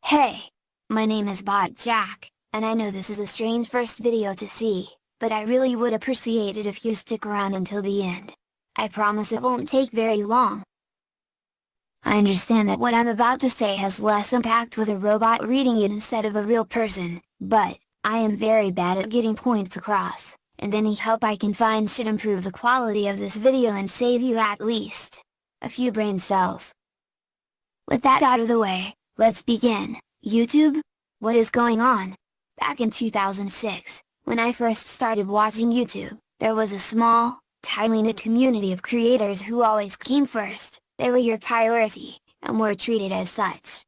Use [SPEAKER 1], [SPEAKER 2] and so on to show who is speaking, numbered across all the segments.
[SPEAKER 1] Hey! My name is Bot Jack, and I know this is a strange first video to see, but I really would appreciate it if you stick around until the end. I promise it won't take very long. I understand that what I'm about to say has less impact with a robot reading it instead of a real person, but I am very bad at getting points across, and any help I can find should improve the quality of this video and save you at least a few brain cells. With that out of the way, let's begin. YouTube? What is going on? Back in 2006, when I first started watching YouTube, there was a small, tight-knit community of creators who always came first. They were your priority, and were treated as such.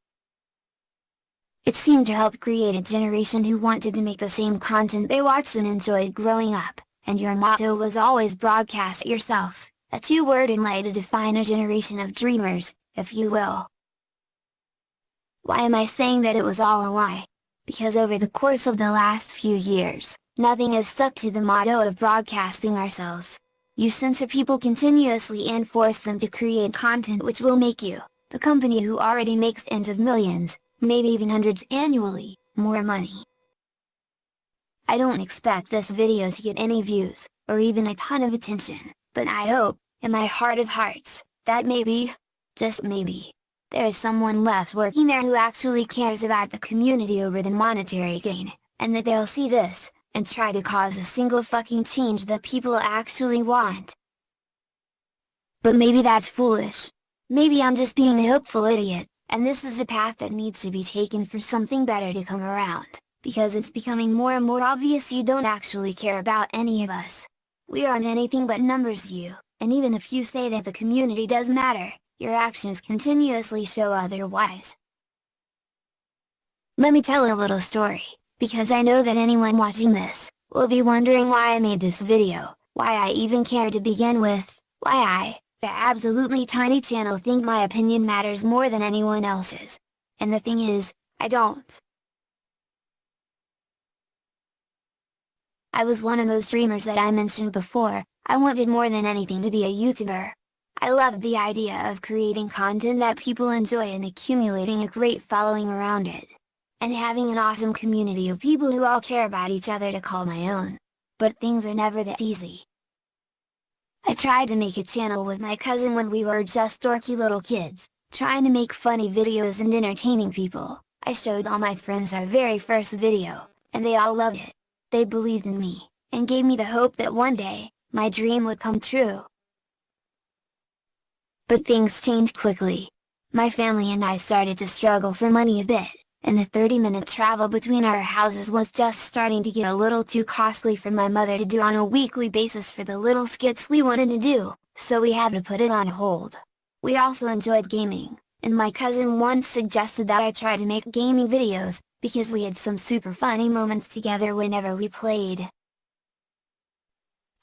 [SPEAKER 1] It seemed to help create a generation who wanted to make the same content they watched and enjoyed growing up, and your motto was always broadcast yourself, a two-word inlay to define a generation of dreamers, if you will. Why am I saying that it was all a lie? Because over the course of the last few years, nothing has stuck to the motto of broadcasting ourselves. You censor people continuously and force them to create content which will make you, the company who already makes tens of millions, maybe even hundreds annually, more money. I don't expect this video to get any views, or even a ton of attention, but I hope, in my heart of hearts, that maybe, just maybe, there is someone left working there who actually cares about the community over the monetary gain, and that they'll see this, and try to cause a single fucking change that people actually want. But maybe that's foolish. Maybe I'm just being a hopeful idiot, and this is a path that needs to be taken for something better to come around, because it's becoming more and more obvious you don't actually care about any of us. We aren't anything but numbers to you, and even if you say that the community does matter, your actions continuously show otherwise. Let me tell a little story, because I know that anyone watching this will be wondering why I made this video, why I even cared to begin with, why I, the absolutely tiny channel, think my opinion matters more than anyone else's. And the thing is, I don't. I was one of those dreamers that I mentioned before. I wanted more than anything to be a YouTuber. I loved the idea of creating content that people enjoy and accumulating a great following around it, and having an awesome community of people who all care about each other to call my own. But things are never that easy. I tried to make a channel with my cousin when we were just dorky little kids, trying to make funny videos and entertaining people. I showed all my friends our very first video, and they all loved it. They believed in me, and gave me the hope that one day, my dream would come true. But things changed quickly. My family and I started to struggle for money a bit, and the 30-minute travel between our houses was just starting to get a little too costly for my mother to do on a weekly basis for the little skits we wanted to do, so we had to put it on hold. We also enjoyed gaming, and my cousin once suggested that I try to make gaming videos, because we had some super funny moments together whenever we played.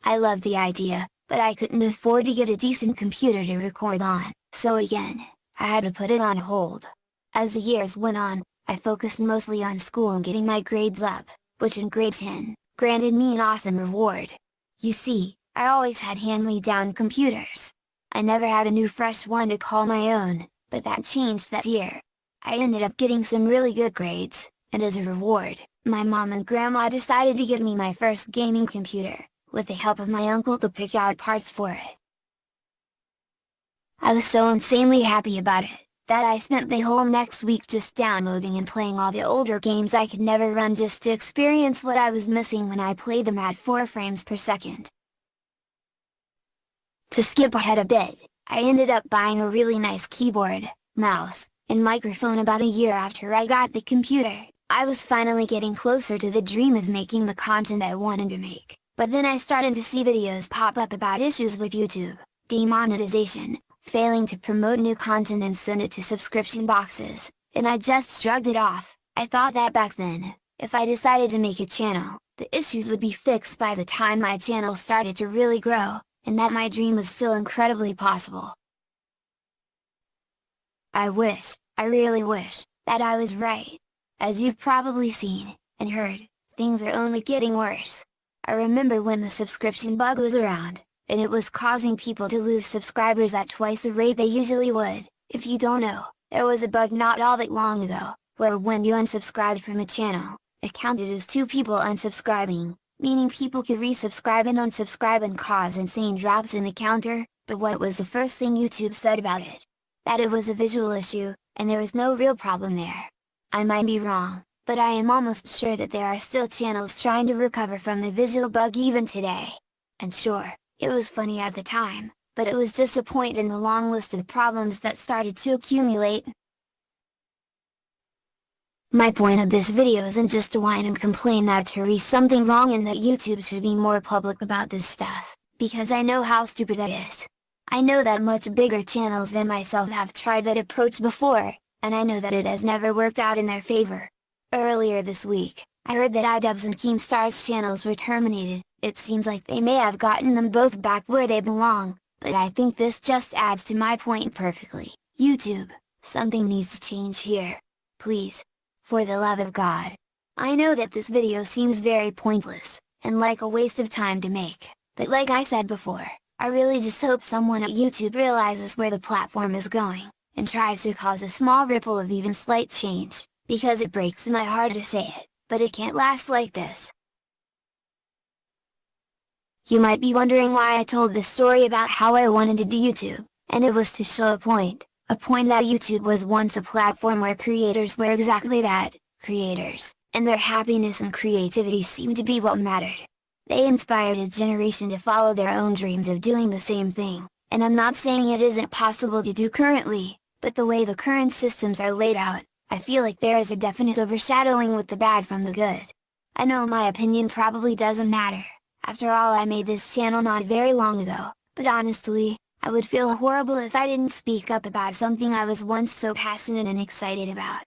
[SPEAKER 1] I loved the idea, but I couldn't afford to get a decent computer to record on, so again, I had to put it on hold. As the years went on, I focused mostly on school and getting my grades up, which in grade 10, granted me an awesome reward. You see, I always had hand-me-down computers. I never had a new fresh one to call my own, but that changed that year. I ended up getting some really good grades, and as a reward, my mom and grandma decided to give me my first gaming computer, with the help of my uncle to pick out parts for it. I was so insanely happy about it, that I spent the whole next week just downloading and playing all the older games I could never run just to experience what I was missing when I played them at 4 frames per second. To skip ahead a bit, I ended up buying a really nice keyboard, mouse, and microphone about a year after I got the computer. I was finally getting closer to the dream of making the content I wanted to make. But then I started to see videos pop up about issues with YouTube, demonetization, failing to promote new content and send it to subscription boxes, and I just shrugged it off. I thought that back then, if I decided to make a channel, the issues would be fixed by the time my channel started to really grow, and that my dream was still incredibly possible. I really wish, that I was right. As you've probably seen, and heard, things are only getting worse. I remember when the subscription bug was around, and it was causing people to lose subscribers at twice the rate they usually would. If you don't know, there was a bug not all that long ago, where when you unsubscribed from a channel, it counted as two people unsubscribing, meaning people could resubscribe and unsubscribe and cause insane drops in the counter. But what was the first thing YouTube said about it? That it was a visual issue, and there was no real problem there. I might be wrong, but I am almost sure that there are still channels trying to recover from the visual bug even today. And sure, it was funny at the time, but it was just a point in the long list of problems that started to accumulate. My point of this video isn't just to whine and complain that there is something wrong and that YouTube should be more public about this stuff, because I know how stupid that is. I know that much bigger channels than myself have tried that approach before, and I know that it has never worked out in their favor. Earlier this week, I heard that iDubbbz and Keemstar's channels were terminated. It seems like they may have gotten them both back where they belong, but I think this just adds to my point perfectly. YouTube, something needs to change here. Please. For the love of God. I know that this video seems very pointless, and like a waste of time to make, but like I said before, I really just hope someone at YouTube realizes where the platform is going, and tries to cause a small ripple of even slight change, because it breaks my heart to say it, but it can't last like this. You might be wondering why I told this story about how I wanted to do YouTube, and it was to show a point that YouTube was once a platform where creators were exactly that, creators, and their happiness and creativity seemed to be what mattered. They inspired a generation to follow their own dreams of doing the same thing, and I'm not saying it isn't possible to do currently, but the way the current systems are laid out, I feel like there is a definite overshadowing with the bad from the good. I know my opinion probably doesn't matter, after all I made this channel not very long ago, but honestly, I would feel horrible if I didn't speak up about something I was once so passionate and excited about.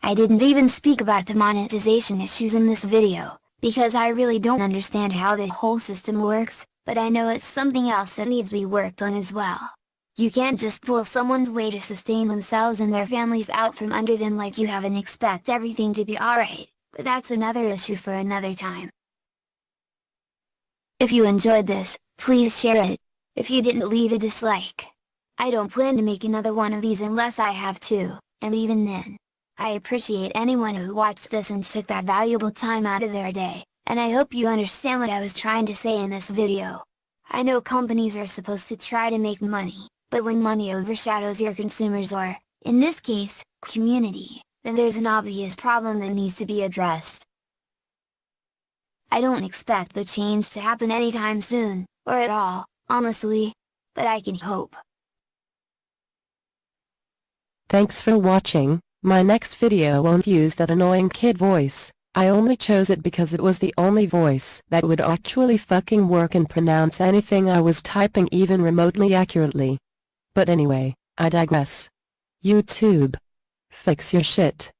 [SPEAKER 1] I didn't even speak about the monetization issues in this video, because I really don't understand how the whole system works, but I know it's something else that needs to be worked on as well. You can't just pull someone's way to sustain themselves and their families out from under them like you have and expect everything to be alright, but that's another issue for another time. If you enjoyed this, please share it. If you didn't, leave a dislike. I don't plan to make another one of these unless I have to, and even then. I appreciate anyone who watched this and took that valuable time out of their day, and I hope you understand what I was trying to say in this video. I know companies are supposed to try to make money, but when money overshadows your consumers or, in this case, community, then there's an obvious problem that needs to be addressed. I don't expect the change to happen anytime soon, or at all, honestly, but I can hope.
[SPEAKER 2] Thanks for watching. My next video won't use that annoying kid voice. I only chose it because it was the only voice that would actually fucking work and pronounce anything I was typing even remotely accurately. But anyway, I digress. YouTube. Fix your shit.